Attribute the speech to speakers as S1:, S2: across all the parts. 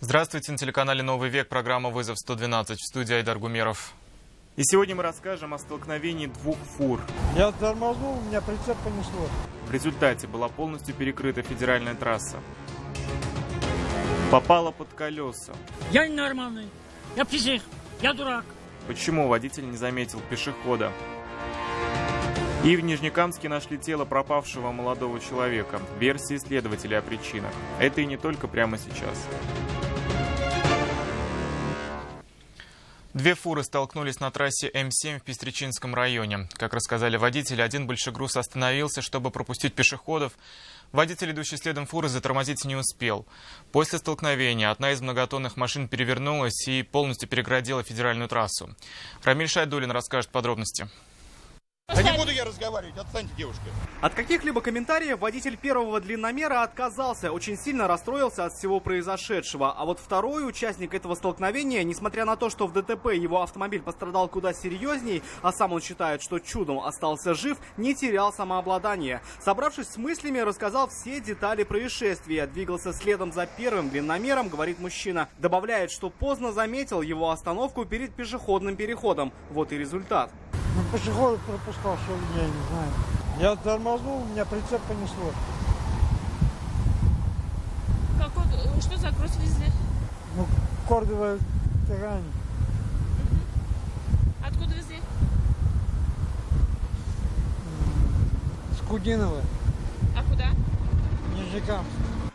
S1: Здравствуйте, на телеканале «Новый век», программа «Вызов 112», в студии Айдар Гумеров. И сегодня мы расскажем о столкновении двух фур.
S2: Я тормознул, меня прицеп понесло.
S1: В результате была полностью перекрыта федеральная трасса. Попала под колеса.
S3: Я ненормальный, я псих, я дурак.
S1: Почему водитель не заметил пешехода? И в Нижнекамске нашли тело пропавшего молодого человека. Версии следователей о причинах. Это и не только прямо сейчас. Две фуры столкнулись на трассе М7 в Пестричинском районе. Как рассказали водители, один большегруз остановился, чтобы пропустить пешеходов. Водитель, идущий следом фуры, затормозить не успел. После столкновения одна из многотонных машин перевернулась и полностью перегородила федеральную трассу. Рамиль Шайдуллин расскажет подробности.
S4: Да не буду я разговаривать, отстаньте, девушка.
S5: От каких-либо комментариев водитель первого длинномера отказался, очень сильно расстроился от всего произошедшего. А вот второй участник этого столкновения, несмотря на то, что в ДТП его автомобиль пострадал куда серьезней, а сам он считает, что чудом остался жив, не терял самообладание. Собравшись с мыслями, рассказал все детали происшествия. Двигался следом за первым длинномером, говорит мужчина. Добавляет, что поздно заметил его остановку перед пешеходным переходом. Вот и результат.
S2: Ну, пешеходов пропускал, что ли, я не знаю. Я тормознул, меня прицеп понесло.
S6: Что за груз везли?
S2: Ну, кордовая ткань.
S6: Откуда везли?
S2: С Кудинова.
S6: А куда?
S2: Нижнекамск.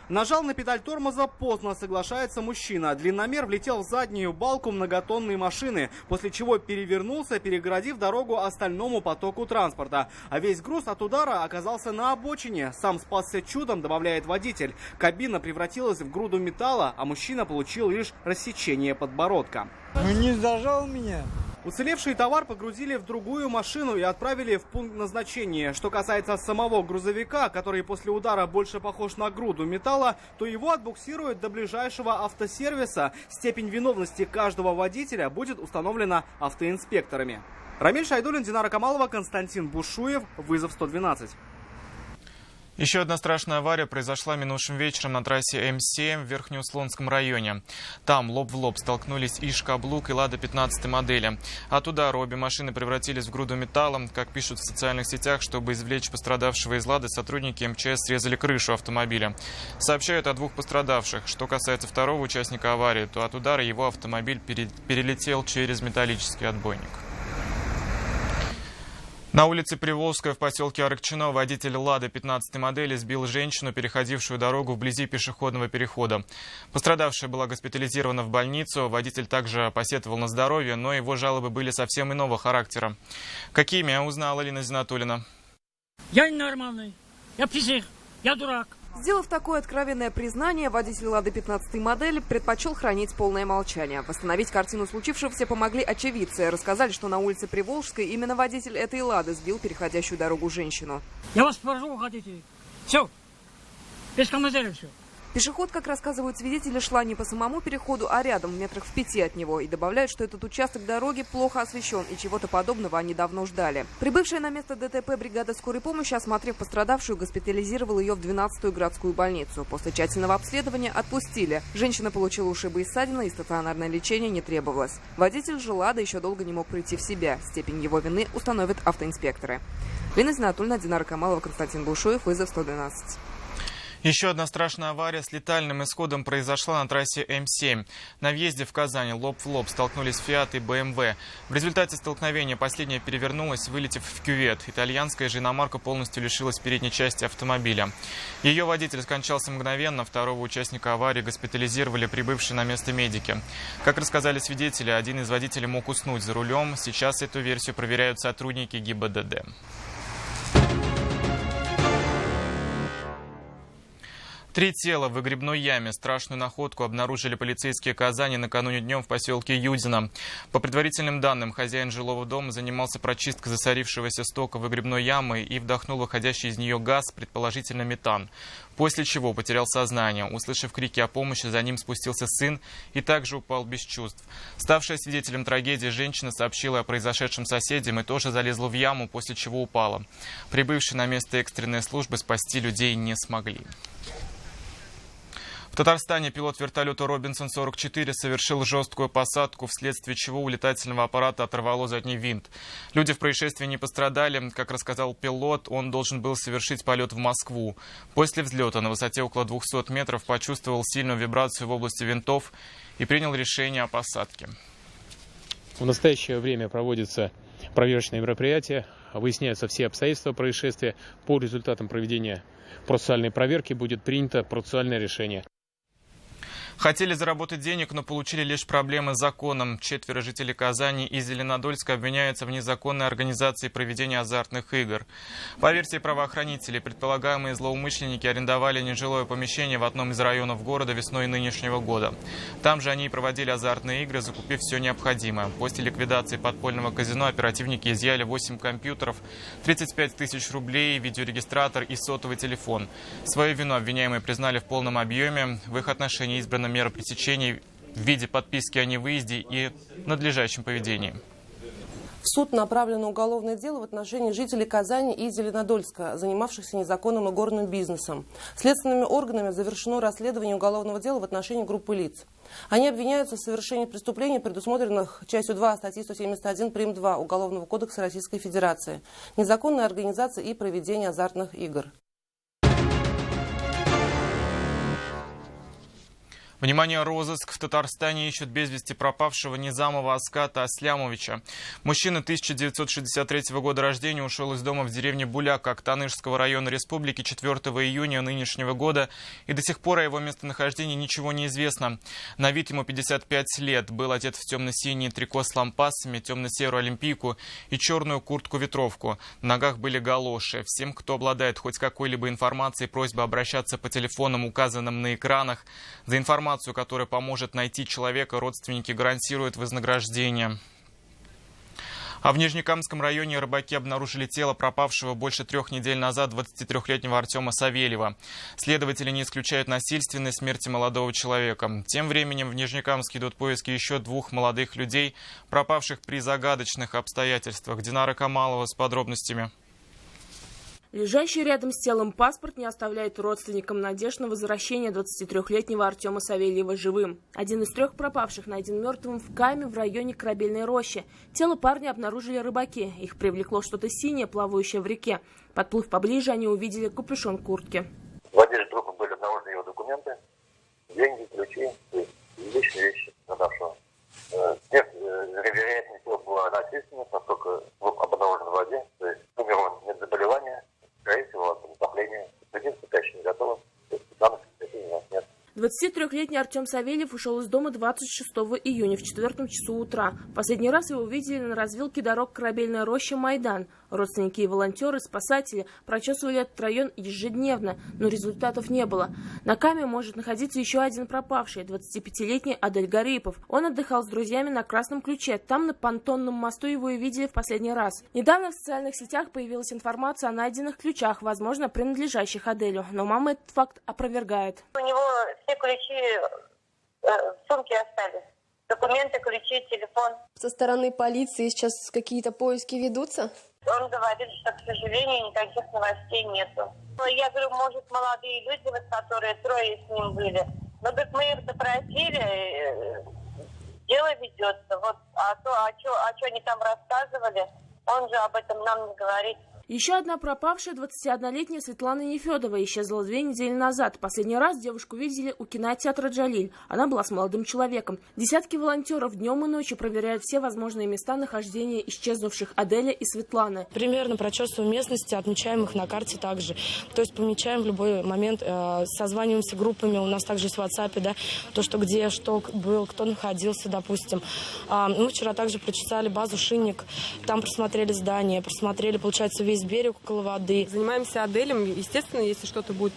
S5: Нажал на педаль тормоза поздно, соглашается мужчина. Длинномер влетел в заднюю балку многотонной машины, после чего перевернулся, перегородив дорогу остальному потоку транспорта. А весь груз от удара оказался на обочине. Сам спасся чудом, добавляет водитель. Кабина превратилась в груду металла, а мужчина получил лишь рассечение подбородка.
S2: Ну, не зажал меня.
S5: Уцелевший товар погрузили в другую машину и отправили в пункт назначения. Что касается самого грузовика, который после удара больше похож на груду металла, то его отбуксируют до ближайшего автосервиса. Степень виновности каждого водителя будет установлена автоинспекторами. Рамиль Шайдуллин, Динара Камалова, Константин Бушуев. Вызов 112.
S1: Еще одна страшная авария произошла минувшим вечером на трассе М7 в Верхнеуслонском районе. Там лоб в лоб столкнулись и «Шкаблук», и «Лада» 15 модели. От удара обе машины превратились в груду металла. Как пишут в социальных сетях, чтобы извлечь пострадавшего из «Лады», сотрудники МЧС срезали крышу автомобиля. Сообщают о двух пострадавших. Что касается второго участника аварии, то от удара его автомобиль перелетел через металлический отбойник. На улице Приволжская в поселке Аракчино водитель «Лады» 15 модели сбил женщину, переходившую дорогу вблизи пешеходного перехода. Пострадавшая была госпитализирована в больницу. Водитель также посетовал на здоровье, но его жалобы были совсем иного характера. Какими, узнала Лина Зинатуллина.
S3: Я ненормальный, я псих, я дурак.
S7: Сделав такое откровенное признание, водитель «Лады» 15 модели предпочел хранить полное молчание. Восстановить картину случившегося помогли очевидцы. Рассказали, что на улице Приволжской именно водитель этой «Лады» сбил переходящую дорогу женщину.
S3: Я вас прошу, хотите. Все, без комментариев все.
S7: Пешеход, как рассказывают свидетели, шла не по самому переходу, а рядом, метрах в 5 от него. И добавляют, что этот участок дороги плохо освещен, и чего-то подобного они давно ждали. Прибывшая на место ДТП бригада скорой помощи, осмотрев пострадавшую, госпитализировала ее в 12-ю городскую больницу. После тщательного обследования отпустили. Женщина получила ушибы и ссадины, и стационарное лечение не требовалось. Водитель же «Лады» еще долго не мог прийти в себя. Степень его вины установят автоинспекторы. Лина Зинатуллина, Динара Камалова, Константин Бушуев. Вызов 112.
S1: Еще одна страшная авария с летальным исходом произошла на трассе М7. На въезде в Казань лоб в лоб столкнулись «Фиат» и БМВ. В результате столкновения последняя перевернулась, вылетев в кювет. Итальянская же иномарка полностью лишилась передней части автомобиля. Ее водитель скончался мгновенно. Второго участника аварии госпитализировали прибывшие на место медики. Как рассказали свидетели, один из водителей мог уснуть за рулем. Сейчас эту версию проверяют сотрудники ГИБДД. 3 тела в выгребной яме. Страшную находку обнаружили полицейские Казани накануне днем в поселке Юдино. По предварительным данным, хозяин жилого дома занимался прочисткой засорившегося стока выгребной ямы и вдохнул выходящий из нее газ, предположительно метан. После чего потерял сознание. Услышав крики о помощи, за ним спустился сын и также упал без чувств. Ставшая свидетелем трагедии женщина сообщила о произошедшем соседям и тоже залезла в яму, после чего упала. Прибывшие на место экстренной службы спасти людей не смогли. Татарстане пилот вертолета «Робинсон-44» совершил жесткую посадку, вследствие чего у летательного аппарата оторвало задний винт. Люди в происшествии не пострадали. Как рассказал пилот, он должен был совершить полет в Москву. После взлета на высоте около 200 метров почувствовал сильную вибрацию в области винтов и принял решение о посадке.
S8: В настоящее время проводятся проверочные мероприятия, выясняются все обстоятельства происшествия. По результатам проведения процессуальной проверки будет принято процессуальное решение.
S1: Хотели заработать денег, но получили лишь проблемы с законом. 4 жителей Казани и Зеленодольска обвиняются в незаконной организации проведения азартных игр. По версии правоохранителей, предполагаемые злоумышленники арендовали нежилое помещение в одном из районов города весной нынешнего года. Там же они и проводили азартные игры, закупив все необходимое. После ликвидации подпольного казино оперативники изъяли 8 компьютеров, 35 тысяч рублей, видеорегистратор и сотовый телефон. Свою вину обвиняемые признали в полном объеме. В их отношении избрана мера пресечения в виде подписки о невыезде и надлежащем поведении.
S9: В суд направлено уголовное дело в отношении жителей Казани и Зеленодольска, занимавшихся незаконным игорным бизнесом. Следственными органами завершено расследование уголовного дела в отношении группы лиц. Они обвиняются в совершении преступлений, предусмотренных частью 2 статьи 171 прим. 2 Уголовного кодекса Российской Федерации. Незаконная организация и проведение азартных игр.
S1: Внимание, розыск. В Татарстане ищут без вести пропавшего Низамова Аската Аслямовича. Мужчина 1963 года рождения ушел из дома в деревне Буляк Актанышского района республики 4 июня нынешнего года, и до сих пор о его местонахождении ничего не известно. На вид ему 55 лет. Был одет в темно-синий трико с лампасами, темно-серую олимпийку и черную куртку-ветровку. На ногах были галоши. Всем, кто обладает хоть какой-либо информацией, просьба обращаться по телефонам, указанным на экранах. За информацию, которая поможет найти человека, родственники гарантируют вознаграждение. А в Нижнекамском районе рыбаки обнаружили тело пропавшего больше 3 недель назад 23-летнего Артема Савельева. Следователи не исключают насильственной смерти молодого человека. Тем временем в Нижнекамске идут поиски еще 2 молодых людей, пропавших при загадочных обстоятельствах. Динара Камалова с подробностями.
S10: Лежащий рядом с телом паспорт не оставляет родственникам надежд на возвращение 23-летнего Артема Савельева живым. Один из 3 пропавших найден мертвым в Каме в районе Корабельной рощи. Тело парня обнаружили рыбаки. Их привлекло что-то синее, плавающее в реке. Подплыв поближе, они увидели капюшон куртки.
S11: В одежде трупа были обнаружены его документы, деньги, ключи, то есть личные вещи пропавшего. Смерть, вероятнее всего, была насильственной, поскольку труп обнаружен в воде, то есть умер он нет заболевания. Скорее всего, от затопления. Судимство, конечно, не готово. Данных у нас нет.
S10: 23-летний Артем Савельев ушел из дома 26 июня в 4 часу утра. Последний раз его видели на развилке дорог Корабельная роща Майдан. Родственники и волонтеры, спасатели прочесывали этот район ежедневно, но результатов не было. На Каме может находиться еще один пропавший, 25-летний Адель Гарипов. Он отдыхал с друзьями на Красном Ключе. Там, на понтонном мосту, его и видели в последний раз. Недавно в социальных сетях появилась информация о найденных ключах, возможно, принадлежащих Аделю. Но мама этот факт опровергает.
S12: У него все ключи в сумке остались. Документы, ключи, телефон.
S13: Со стороны полиции сейчас какие-то поиски ведутся?
S12: Он говорит, что, к сожалению, никаких новостей нету. Я говорю, может, молодые люди, вот, которые 3 с ним были. Но как мы их допросили, дело ведется. Вот, о чем они там рассказывали, он же об этом нам не говорит.
S10: Еще одна пропавшая 21-летняя Светлана Нефедова исчезла 2 недели назад. Последний раз девушку видели у кинотеатра «Джалиль». Она была с молодым человеком. Десятки волонтеров днем и ночью проверяют все возможные места нахождения исчезнувших Аделя и Светланы.
S14: Примерно прочесываем местности, отмечаем их на карте также. То есть помечаем в любой момент, созваниваемся группами. У нас также есть в WhatsApp, да, то, что где, что был, кто находился, допустим. Мы вчера также прочесали базу «Шинник». Там просмотрели здание, просмотрели, получается, весь берег около воды.
S15: Занимаемся Аделем. Естественно, если что-то будет,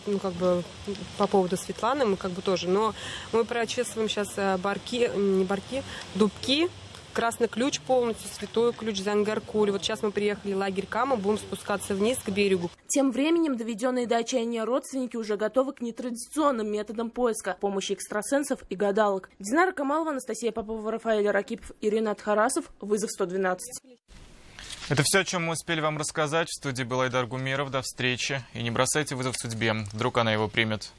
S15: по поводу Светланы, мы тоже. Но мы прочесываем сейчас дубки, Красный Ключ полностью, Святой Ключ, Зангаркуль. Вот сейчас мы приехали в лагерь Кама, будем спускаться вниз к берегу.
S10: Тем временем доведенные до отчаяния родственники уже готовы к нетрадиционным методам поиска, помощи экстрасенсов и гадалок. Динара Камалова, Анастасия Попова, Рафаэль Ракипов и Ренат Харасов. Вызов 112.
S1: Это все, о чем мы успели вам рассказать. В студии был Айдар Гумеров. До встречи. И не бросайте вызов судьбе. Вдруг она его примет.